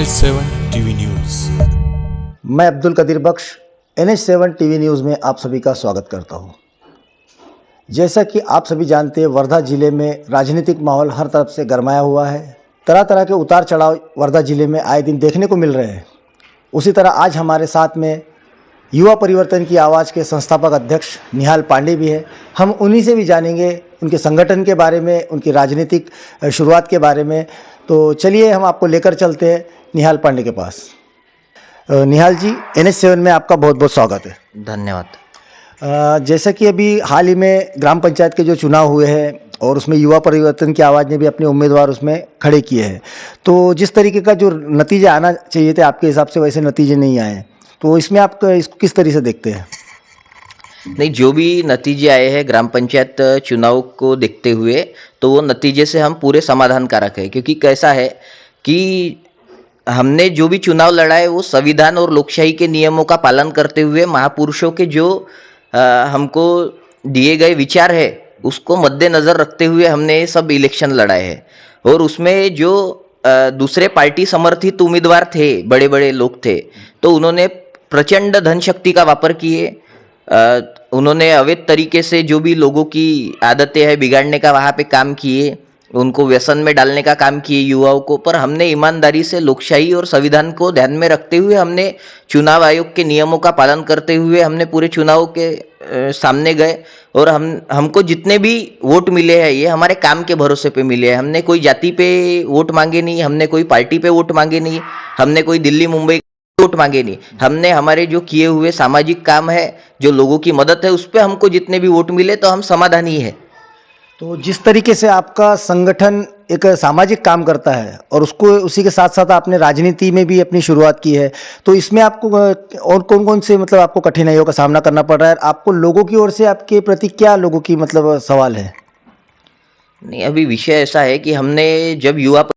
NH7 TV news. मैं अब्दुल कदीर बख्श NH7 TV news में आप सभी का स्वागत करता हूं। जैसा कि आप सभी जानते हैं, वर्धा जिले में राजनीतिक माहौल हर तरफ से गरमाया हुआ है। तरह तरह के उतार चढ़ाव वर्धा जिले में आए दिन देखने को मिल रहे हैं। उसी तरह आज हमारे साथ में युवा परिवर्तन की आवाज़ के संस्थापक अध्यक्ष निहाल पांडे भी है। हम उन्हीं से भी जानेंगे उनके संगठन के बारे में, उनकी राजनीतिक शुरुआत के बारे में। तो चलिए हम आपको लेकर चलते हैं निहाल पांडे के पास। निहाल जी, NH7 में आपका बहुत बहुत स्वागत है। धन्यवाद। जैसा कि अभी हाल ही में ग्राम पंचायत के जो चुनाव हुए हैं और उसमें युवा परिवर्तन की आवाज़ ने भी अपने उम्मीदवार उसमें खड़े किए हैं, तो जिस तरीके का जो नतीजे आना चाहिए थे आपके हिसाब से वैसे नतीजे नहीं आए, तो इसमें आप इसको किस तरह से देखते हैं? नहीं, जो भी नतीजे आए हैं ग्राम पंचायत चुनाव को देखते हुए, तो वो नतीजे से हम पूरे समाधान कारक है। क्योंकि कैसा है कि हमने जो भी चुनाव लड़ा है वो संविधान और लोकशाही के नियमों का पालन करते हुए महापुरुषों के जो हमको दिए गए विचार है उसको मद्देनजर रखते हुए हमने सब इलेक्शन लड़ाए हैं। और उसमें जो दूसरे पार्टी समर्थित उम्मीदवार थे, बड़े बड़े लोग थे, तो उन्होंने प्रचंड धन शक्ति का वापर किए। उन्होंने अवैध तरीके से जो भी लोगों की आदतें हैं बिगाड़ने का वहाँ पे काम किए, उनको व्यसन में डालने का काम किए युवाओं को। पर हमने ईमानदारी से लोकशाही और संविधान को ध्यान में रखते हुए हमने चुनाव आयोग के नियमों का पालन करते हुए हमने पूरे चुनाव के सामने गए। और हमको जितने भी वोट मिले हैं ये हमारे काम के भरोसे पे मिले हैं। हमने कोई जाति पे वोट मांगे नहीं, हमने कोई पार्टी पे वोट मांगे नहीं, हमने कोई दिल्ली मुंबई वोट मांगे नहीं। हमने हमारे जो किए हुए सामाजिक काम है, जो लोगों की मदद है, उस पर हमको जितने भी वोट मिले तो हम समाधानी है। तो जिस तरीके से आपका संगठन एक सामाजिक काम करता है और उसको उसी के साथ साथ आपने राजनीति में भी अपनी शुरुआत की है, तो इसमें आपको और कौन कौन से मतलब आपको कठिनाइयों का सामना करना पड़ रहा है? आपको लोगों की ओर से आपके प्रति क्या लोगों की मतलब सवाल है? नहीं, अभी विषय ऐसा है कि हमने जब युवा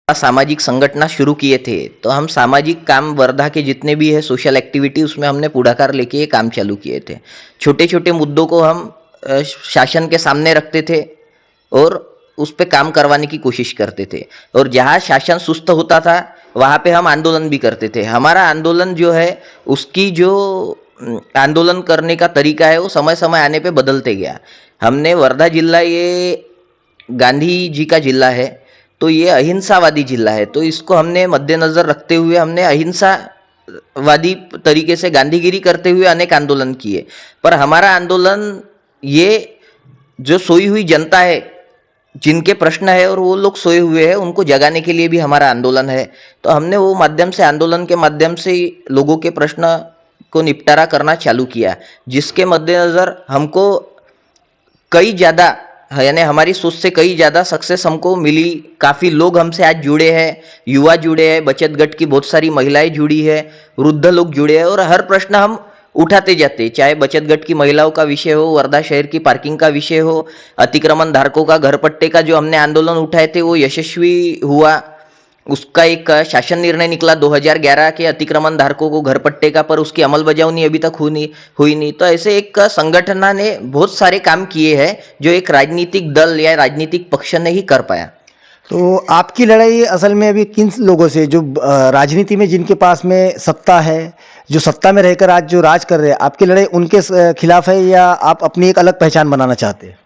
सामाजिक संगठन शुरू किए थे तो हम सामाजिक काम वर्धा के जितने भी है सोशल एक्टिविटी उसमें हमने पुढाकार लेके ये काम चालू किए थे। छोटे छोटे मुद्दों को हम शासन के सामने रखते थे और उस पे काम करवाने की कोशिश करते थे। और जहाँ शासन सुस्त होता था वहाँ पे हम आंदोलन भी करते थे। हमारा आंदोलन जो है उसकी जो आंदोलन करने का तरीका है वो समय समय आने पे बदलते गया। हमने वर्धा जिला ये गांधी जी का जिला है, तो ये अहिंसावादी जिला है, तो इसको हमने मद्देनजर रखते हुए हमने अहिंसावादी तरीके से गांधीगिरी करते हुए अनेक आंदोलन किए। पर हमारा आंदोलन ये जो सोई हुई जनता है, जिनके प्रश्न है और वो लोग सोए हुए हैं, उनको जगाने के लिए भी हमारा आंदोलन है। तो हमने वो माध्यम से, आंदोलन के माध्यम से लोगों के प्रश्न को निपटारा करना चालू किया, जिसके मद्देनजर हमको कई ज़्यादा, यानी हमारी सोच से कई ज़्यादा सक्सेस हमको मिली। काफ़ी लोग हमसे आज जुड़े हैं, युवा जुड़े हैं, बचत गट की बहुत सारी महिलाएं जुड़ी है, वृद्ध लोग जुड़े हैं, और हर प्रश्न हम उठाते जाते, चाहे बचत गट की महिलाओं का विषय हो, वर्धा शहर की पार्किंग का विषय हो, अतिक्रमण धारकों का घर पट्टे का जो हमने आंदोलन उठाए थे वो यशस्वी हुआ। उसका एक शासन निर्णय निकला 2011 के अतिक्रमण धारकों को घर पट्टे का, पर उसकी अमलबजावनी अभी तक हुई नहीं। तो ऐसे एक संगठन ने बहुत सारे काम किए हैं जो एक राजनीतिक दल या राजनीतिक पक्ष ने ही कर पाया। तो आपकी लड़ाई असल में अभी किन लोगों से, जो राजनीति में जिनके पास में सत्ता है, जो सत्ता में रहकर आज जो राज कर रहे हैं, आपकी लड़ाई उनके खिलाफ है या आप अपनी एक अलग पहचान बनाना चाहते हैं?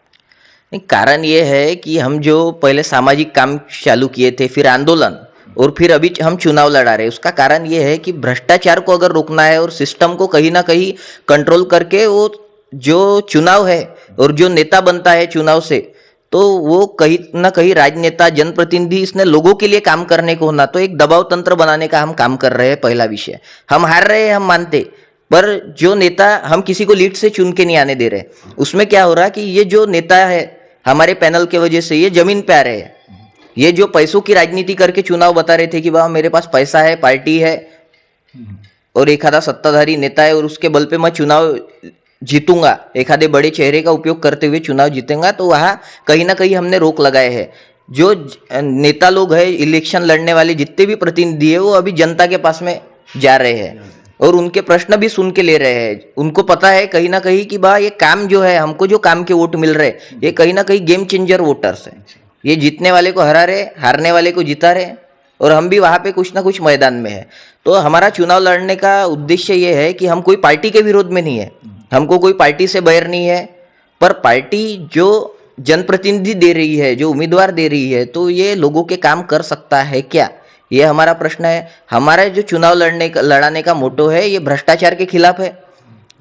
नहीं, कारण ये है कि हम जो पहले सामाजिक काम चालू किए थे, फिर आंदोलन, और फिर अभी हम चुनाव लड़ा रहे हैं, उसका कारण ये है कि भ्रष्टाचार को अगर रोकना है और सिस्टम को कहीं ना कहीं कंट्रोल करके वो जो चुनाव है और जो नेता बनता है चुनाव से, तो वो कहीं ना कहीं राजनेता, जनप्रतिनिधि, इसने लोगों के लिए काम करने को होना, तो एक दबाव तंत्र बनाने का हम काम कर रहे हैं। पहला विषय, हम हार रहे हैं, हम मानते, पर जो नेता, हम किसी को लीड से चुन के नहीं आने दे रहे। उसमें क्या हो रहा है कि ये जो नेता है हमारे पैनल के वजह से ये जमीन पे आ रहे हैं। ये जो पैसों की राजनीति करके चुनाव बता रहे थे कि वाह मेरे पास पैसा है, पार्टी है और एक आधा सत्ताधारी नेता है और उसके बल पे मैं चुनाव जीतूंगा, एक आधे बड़े चेहरे का उपयोग करते हुए चुनाव जीतेंगा, तो वहाँ कहीं ना कहीं हमने रोक लगाए हैं। जो नेता लोग हैं, इलेक्शन लड़ने वाले जितने भी प्रतिनिधि है, वो अभी जनता के पास में जा रहे हैं और उनके प्रश्न भी सुन के ले रहे हैं। उनको पता है कहीं ना कहीं कि भाई ये काम जो है, हमको जो काम के वोट मिल रहे, ये कहीं ना कहीं गेम चेंजर वोटर्स है। ये जीतने वाले को हरा रहे, हारने वाले को जिता रहे। और हम भी वहाँ पे कुछ ना कुछ मैदान में है। तो हमारा चुनाव लड़ने का उद्देश्य ये है कि हम कोई पार्टी के विरोध में नहीं है, हमको कोई पार्टी से बैर नहीं है, पर पार्टी जो जनप्रतिनिधि दे रही है, जो उम्मीदवार दे रही है, तो ये लोगों के काम कर सकता है क्या, ये हमारा प्रश्न है। हमारा जो चुनाव लड़ाने का मोटो है, ये भ्रष्टाचार के खिलाफ है।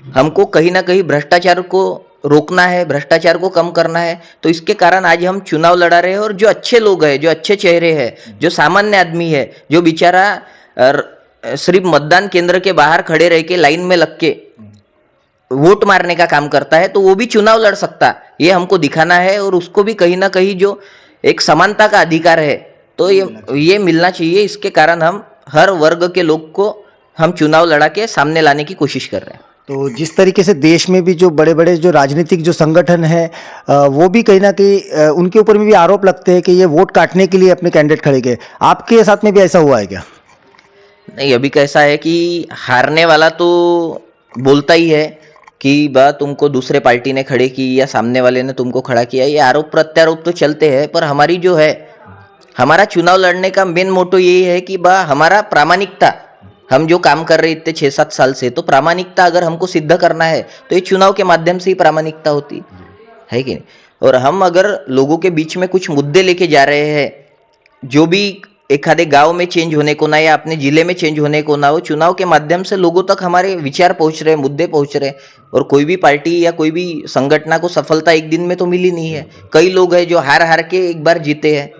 हमको कहीं ना कहीं भ्रष्टाचार को रोकना है, भ्रष्टाचार को कम करना है। तो इसके कारण आज हम चुनाव लड़ा रहे हैं। और जो अच्छे लोग हैं, जो अच्छे चेहरे हैं, जो सामान्य आदमी है, जो बेचारा सिर्फ मतदान केंद्र के बाहर खड़े रह के लाइन में लग के वोट मारने का काम करता है, तो वो भी चुनाव लड़ सकता, ये हमको दिखाना है। और उसको भी कहीं ना कहीं जो एक समानता का अधिकार है, तो ये मिलना चाहिए। इसके कारण हम हर वर्ग के लोग को हम चुनाव लड़ा के सामने लाने की कोशिश कर रहे हैं। तो जिस तरीके से देश में भी जो बड़े बड़े जो राजनीतिक जो संगठन हैं, वो भी कहीं ना कहीं उनके ऊपर में भी आरोप लगते हैं कि ये वोट काटने के लिए अपने कैंडिडेट खड़े किए। आपके साथ में भी ऐसा हुआ है क्या? नहीं, अभी कैसा है कि हारने वाला तो बोलता ही है कि बा तुमको दूसरे पार्टी ने खड़े की या सामने वाले ने तुमको खड़ा किया, ये आरोप प्रत्यारोप तो चलते हैं। पर हमारी जो है, हमारा चुनाव लड़ने का मेन मोटो यही है कि बा हमारा प्रामाणिकता, हम जो काम कर रहे इतने 6-7 साल से, तो प्रामाणिकता अगर हमको सिद्ध करना है तो ये चुनाव के माध्यम से ही प्रामाणिकता होती है कि नहीं। और हम अगर लोगों के बीच में कुछ मुद्दे लेके जा रहे हैं, जो भी एखादे गांव में चेंज होने को ना या अपने जिले में चेंज होने को ना हो, चुनाव के माध्यम से लोगों तक हमारे विचार पहुंच रहे, मुद्दे पहुंच रहे। और कोई भी पार्टी या कोई भी संगठन को सफलता एक दिन में तो मिली नहीं है। कई लोग हैं जो हार हार के एक बार जीते हैं,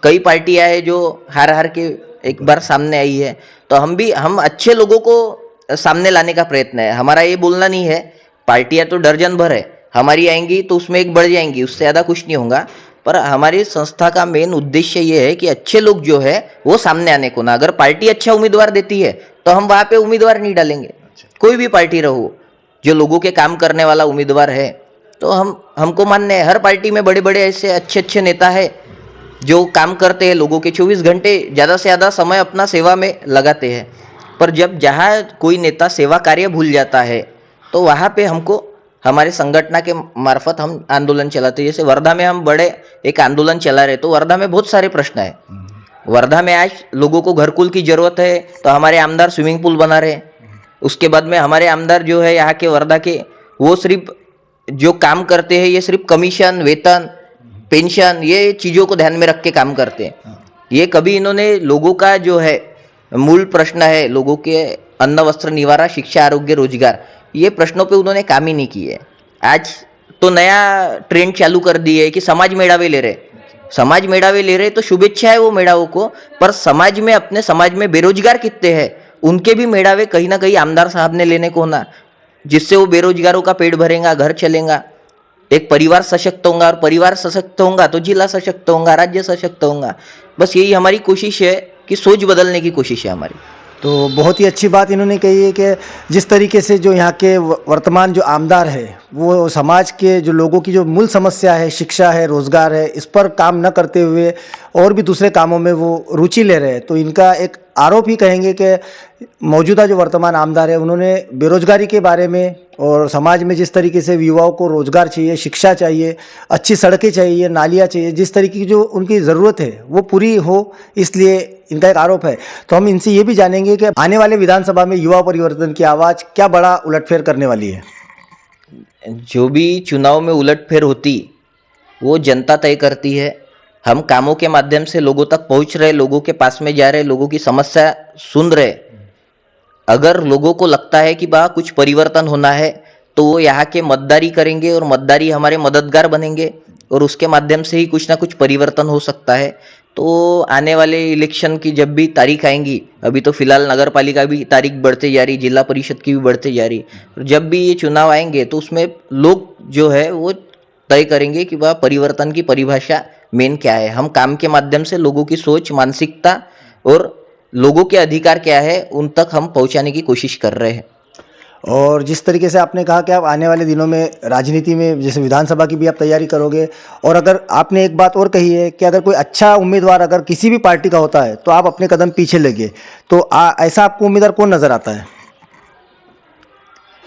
कई पार्टियां हैं जो हार हार के एक बार सामने आई है। तो हम अच्छे लोगों को सामने लाने का प्रयत्न है। हमारा ये बोलना नहीं है पार्टियां तो दर्जन भर है, हमारी आएंगी तो उसमें एक बढ़ जाएंगी, उससे ज़्यादा कुछ नहीं होगा। पर हमारी संस्था का मेन उद्देश्य ये है कि अच्छे लोग जो है वो सामने आने को ना। अगर पार्टी अच्छा उम्मीदवार देती है तो हम वहाँ पे उम्मीदवार नहीं डालेंगे, कोई भी पार्टी रहो, जो लोगों के काम करने वाला उम्मीदवार है तो हमको मान्य है। हर पार्टी में बड़े बड़े ऐसे अच्छे अच्छे नेता है जो काम करते हैं, लोगों के 24 घंटे ज़्यादा से ज़्यादा समय अपना सेवा में लगाते हैं। पर जब जहाँ कोई नेता सेवा कार्य भूल जाता है तो वहाँ पे हमको हमारे संगठन के मार्फत हम आंदोलन चलाते हैं। जैसे वर्धा में हम बड़े एक आंदोलन चला रहे, तो वर्धा में बहुत सारे प्रश्न है। वर्धा में आज लोगों को घरकुल की जरूरत है, तो हमारे आमदार स्विमिंग पूल बना रहे। उसके बाद में हमारे आमदार जो है यहाँ के वर्धा के, वो सिर्फ जो काम करते हैं ये सिर्फ कमीशन, वेतन, पेंशन, ये चीज़ों को ध्यान में रख के काम करते हैं। ये कभी इन्होंने लोगों का जो है मूल प्रश्न है, लोगों के अन्न वस्त्र निवारा, शिक्षा, आरोग्य, रोजगार, ये प्रश्नों पे उन्होंने काम ही नहीं किए। आज तो नया ट्रेंड चालू कर दिए है कि समाज मेड़ावे ले रहे। समाज मेड़ावे ले रहे तो शुभेच्छा है वो मेड़ावों को, पर समाज में, अपने समाज में बेरोजगार कितने हैं, उनके भी मेड़ावे कहीं ना कहीं आमदार साहब ने लेने को होना, जिससे वो बेरोजगारों का पेट भरेगा, घर चलेगा, एक परिवार सशक्त होगा। और परिवार सशक्त होगा तो जिला सशक्त होगा, राज्य सशक्त होगा। बस यही हमारी कोशिश है कि सोच बदलने की कोशिश है हमारी। तो बहुत ही अच्छी बात इन्होंने कही है कि जिस तरीके से जो यहाँ के वर्तमान जो आमदार है, वो समाज के जो लोगों की जो मूल समस्या है, शिक्षा है, रोजगार है, इस पर काम न करते हुए और भी दूसरे कामों में वो रुचि ले रहे हैं। तो इनका एक आरोप ही कहेंगे कि मौजूदा जो वर्तमान आमदार है, उन्होंने बेरोजगारी के बारे में और समाज में जिस तरीके से युवाओं को रोजगार चाहिए, शिक्षा चाहिए, अच्छी सड़कें चाहिए, नालियाँ चाहिए, जिस तरीके की जो उनकी ज़रूरत है वो पूरी हो, इसलिए इनका एक आरोप है। तो हम इनसे ये भी जानेंगे कि आने वाले विधानसभा में युवा परिवर्तन की आवाज़ क्या बड़ा उलटफेर करने वाली है। जो भी चुनाव में उलटफेर होती वो जनता तय करती है। हम कामों के माध्यम से लोगों तक पहुंच रहे, लोगों के पास में जा रहे, लोगों की समस्या सुन रहे। अगर लोगों को लगता है कि बा कुछ परिवर्तन होना है तो वो यहाँ के मतदारी करेंगे और मतदारी हमारे मददगार बनेंगे और उसके माध्यम से ही कुछ ना कुछ परिवर्तन हो सकता है। तो आने वाले इलेक्शन की जब भी तारीख आएंगी, अभी तो फिलहाल नगर पालिका भी तारीख बढ़ते जा रही, जिला परिषद की भी बढ़ते जा रही, जब भी ये चुनाव आएंगे तो उसमें लोग जो है वो तय करेंगे कि वह परिवर्तन की परिभाषा मेन क्या है। हम काम के माध्यम से लोगों की सोच, मानसिकता और लोगों के अधिकार क्या है उन तक हम पहुंचाने की कोशिश कर रहे हैं। और जिस तरीके से आपने कहा कि आप आने वाले दिनों में राजनीति में, जैसे विधानसभा की भी आप तैयारी करोगे, और अगर आपने एक बात और कही है कि अगर कोई अच्छा उम्मीदवार अगर किसी भी पार्टी का होता है तो आप अपने कदम पीछे लगे, तो ऐसा आपको उम्मीदवार कौन नज़र आता है?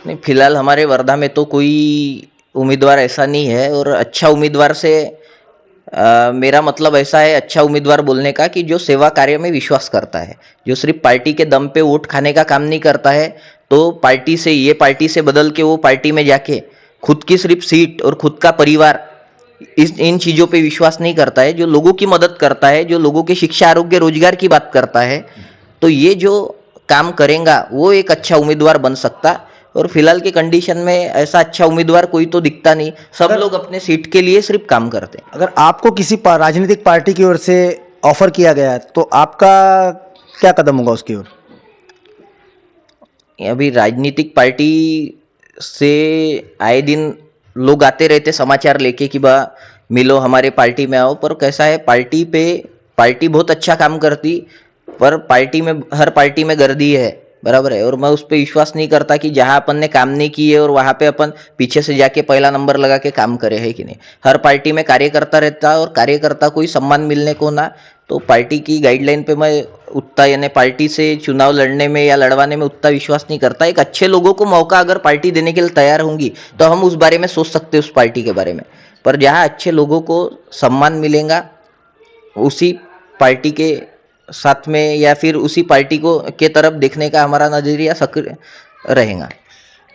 नहीं, फिलहाल हमारे वर्धा में तो कोई उम्मीदवार ऐसा नहीं है। और अच्छा उम्मीदवार से मेरा मतलब ऐसा है अच्छा उम्मीदवार बोलने का कि जो सेवा कार्य में विश्वास करता है, जो सिर्फ पार्टी के दम पे वोट खाने का काम नहीं करता है, तो पार्टी से बदल के वो पार्टी में जाके खुद की सिर्फ सीट और खुद का परिवार इस इन चीज़ों पे विश्वास नहीं करता है, जो लोगों की मदद करता है, जो लोगों के शिक्षा आरोग्य रोजगार की बात करता है, तो ये जो काम करेगा वो एक अच्छा उम्मीदवार बन सकता। और फिलहाल की कंडीशन में ऐसा अच्छा उम्मीदवार कोई तो दिखता नहीं, सब लोग अपने सीट के लिए सिर्फ काम करते हैं। अगर आपको किसी राजनीतिक पार्टी की ओर से ऑफर किया गया है तो आपका क्या कदम होगा उसकी ओर? अभी राजनीतिक पार्टी से आए दिन लोग आते रहते समाचार लेके कि बा मिलो हमारे पार्टी में आओ, पर कैसा है पार्टी बहुत अच्छा काम करती, पर हर पार्टी में गर्दी है, बराबर है। और मैं उस पर विश्वास नहीं करता कि जहां अपन ने काम नहीं किए और वहां पे अपन पीछे से जाके पहला नंबर लगा के काम करे, है कि नहीं। हर पार्टी में कार्यकर्ता रहता और कार्यकर्ता को ही सम्मान मिलने को ना, तो पार्टी की गाइडलाइन पे मैं उतना यानी पार्टी से चुनाव लड़ने में या लड़वाने में उतना विश्वास नहीं करता। एक अच्छे लोगों को मौका अगर पार्टी देने के लिए तैयार होंगी तो हम उस बारे में सोच सकते हैं, उस पार्टी के बारे में। पर जहाँ अच्छे लोगों को सम्मान मिलेगा उसी पार्टी के साथ में या फिर उसी पार्टी को के तरफ देखने का हमारा नजरिया सक्रिय रहेगा।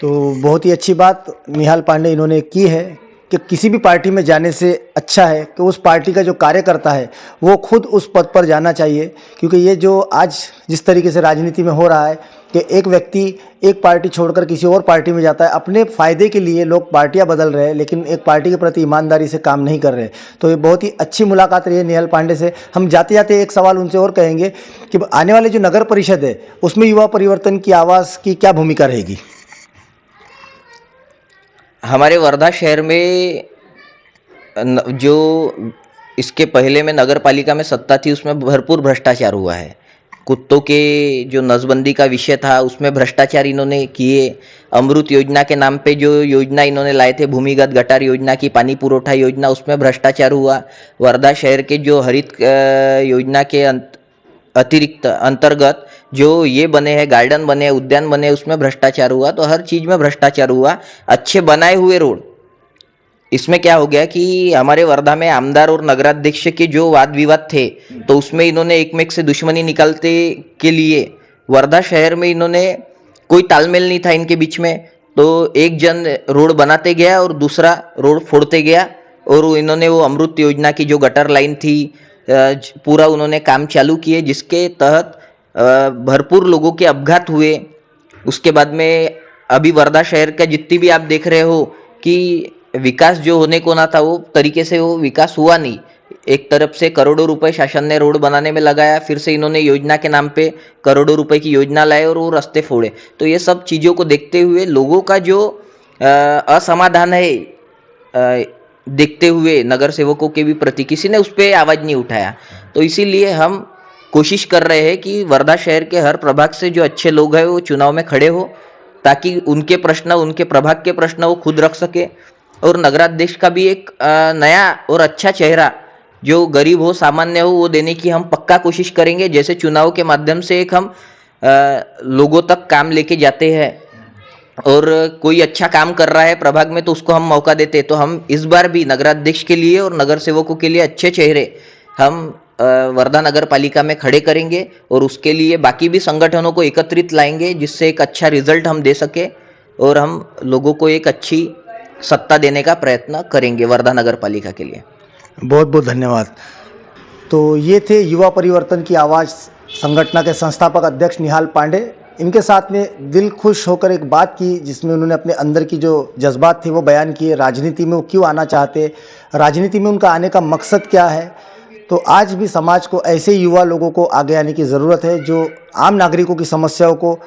तो बहुत ही अच्छी बात निहाल पांडे इन्होंने की है कि किसी भी पार्टी में जाने से अच्छा है कि उस पार्टी का जो कार्यकर्ता है वो खुद उस पद पर जाना चाहिए, क्योंकि ये जो आज जिस तरीके से राजनीति में हो रहा है कि एक व्यक्ति एक पार्टी छोड़कर किसी और पार्टी में जाता है, अपने फ़ायदे के लिए लोग पार्टियां बदल रहे हैं लेकिन एक पार्टी के प्रति ईमानदारी से काम नहीं कर रहे। तो ये बहुत ही अच्छी मुलाकात रही है निहाल पांडे से। हम जाते जाते एक सवाल उनसे और कहेंगे कि आने वाले जो नगर परिषद है उसमें युवा परिवर्तन की आवाज़ की क्या भूमिका रहेगी? हमारे वर्धा शहर में जो इसके पहले में नगर पालिका में सत्ता थी उसमें भरपूर भ्रष्टाचार हुआ है। कुत्तों के जो नसबंदी का विषय था उसमें भ्रष्टाचार इन्होंने किए। अमृत योजना के नाम पे जो योजना इन्होंने लाए थे, भूमिगत गटार योजना की पानी पुरोठा योजना, उसमें भ्रष्टाचार हुआ। वर्धा शहर के जो हरित योजना के अतिरिक्त अंतर्गत जो ये बने हैं, गार्डन बने हैं, उद्यान बने हैं, उसमें भ्रष्टाचार हुआ। तो हर चीज में भ्रष्टाचार हुआ। अच्छे बनाए हुए रोड, इसमें क्या हो गया कि हमारे वर्धा में आमदार और नगराध्यक्ष के जो वाद विवाद थे तो उसमें इन्होंने एक में एक से दुश्मनी निकालते के लिए वर्धा शहर में इन्होंने कोई तालमेल नहीं था इनके बीच में, तो एक जन रोड बनाते गया और दूसरा रोड फोड़ते गया। और इन्होंने वो अमृत योजना की जो गटर लाइन थी पूरा उन्होंने काम चालू किए, जिसके तहत भरपूर लोगों के अपघात हुए। उसके बाद में अभी वर्धा शहर का जितनी भी आप देख रहे हो कि विकास जो होने को ना था वो तरीके से वो विकास हुआ नहीं। एक तरफ से करोड़ों रुपए शासन ने रोड बनाने में लगाया, फिर से इन्होंने योजना के नाम पे करोड़ों रुपए की योजना लाए और वो रास्ते फोड़े। तो ये सब चीज़ों को देखते हुए लोगों का जो असमाधान है देखते हुए नगर सेवकों के भी प्रति किसी ने उस पर आवाज़ नहीं उठाया। तो इसीलिए हम कोशिश कर रहे हैं कि वर्धा शहर के हर प्रभाग से जो अच्छे लोग हैं वो चुनाव में खड़े हो, ताकि उनके प्रश्न, उनके प्रभाग के प्रश्न वो खुद रख सके। और नगराध्यक्ष का भी एक नया और अच्छा चेहरा जो गरीब हो, सामान्य हो, वो देने की हम पक्का कोशिश करेंगे। जैसे चुनाव के माध्यम से एक हम लोगों तक काम लेके जाते हैं और कोई अच्छा काम कर रहा है प्रभाग में तो उसको हम मौका देते हैं। तो हम इस बार भी नगराध्यक्ष के लिए और नगर सेवकों के लिए अच्छे चेहरे हम वर्धा नगर पालिका में खड़े करेंगे और उसके लिए बाकी भी संगठनों को एकत्रित लाएंगे, जिससे एक अच्छा रिजल्ट हम दे सके और हम लोगों को एक अच्छी सत्ता देने का प्रयत्न करेंगे वर्धा नगर पालिका के लिए। बहुत बहुत धन्यवाद। तो ये थे युवा परिवर्तन की आवाज़ संगठन के संस्थापक अध्यक्ष निहाल पांडे। इनके साथ में दिल खुश होकर एक बात की जिसमें उन्होंने अपने अंदर की जो जज्बात थे वो बयान किए। राजनीति में वो क्यों आना चाहते, राजनीति में उनका आने का मकसद क्या है। तो आज भी समाज को ऐसे युवा लोगों को आगे आने की ज़रूरत है जो आम नागरिकों की समस्याओं को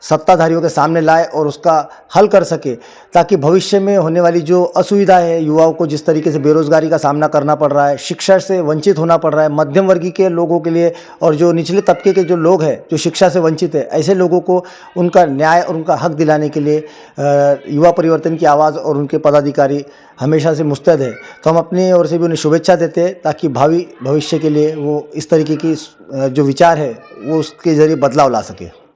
सत्ताधारियों के सामने लाए और उसका हल कर सके, ताकि भविष्य में होने वाली जो असुविधा है, युवाओं को जिस तरीके से बेरोजगारी का सामना करना पड़ रहा है, शिक्षा से वंचित होना पड़ रहा है, मध्यम वर्गीय के लोगों के लिए और जो निचले तबके के जो लोग हैं जो शिक्षा से वंचित है, ऐसे लोगों को उनका न्याय और उनका हक दिलाने के लिए युवा परिवर्तन की आवाज़ और उनके पदाधिकारी हमेशा से मुस्तैद है। तो हम अपनी ओर से भी उन्हें शुभेच्छा देते हैं ताकि भावी भविष्य के लिए वो इस तरीके की जो विचार है वो उसके ज़रिए बदलाव ला सके।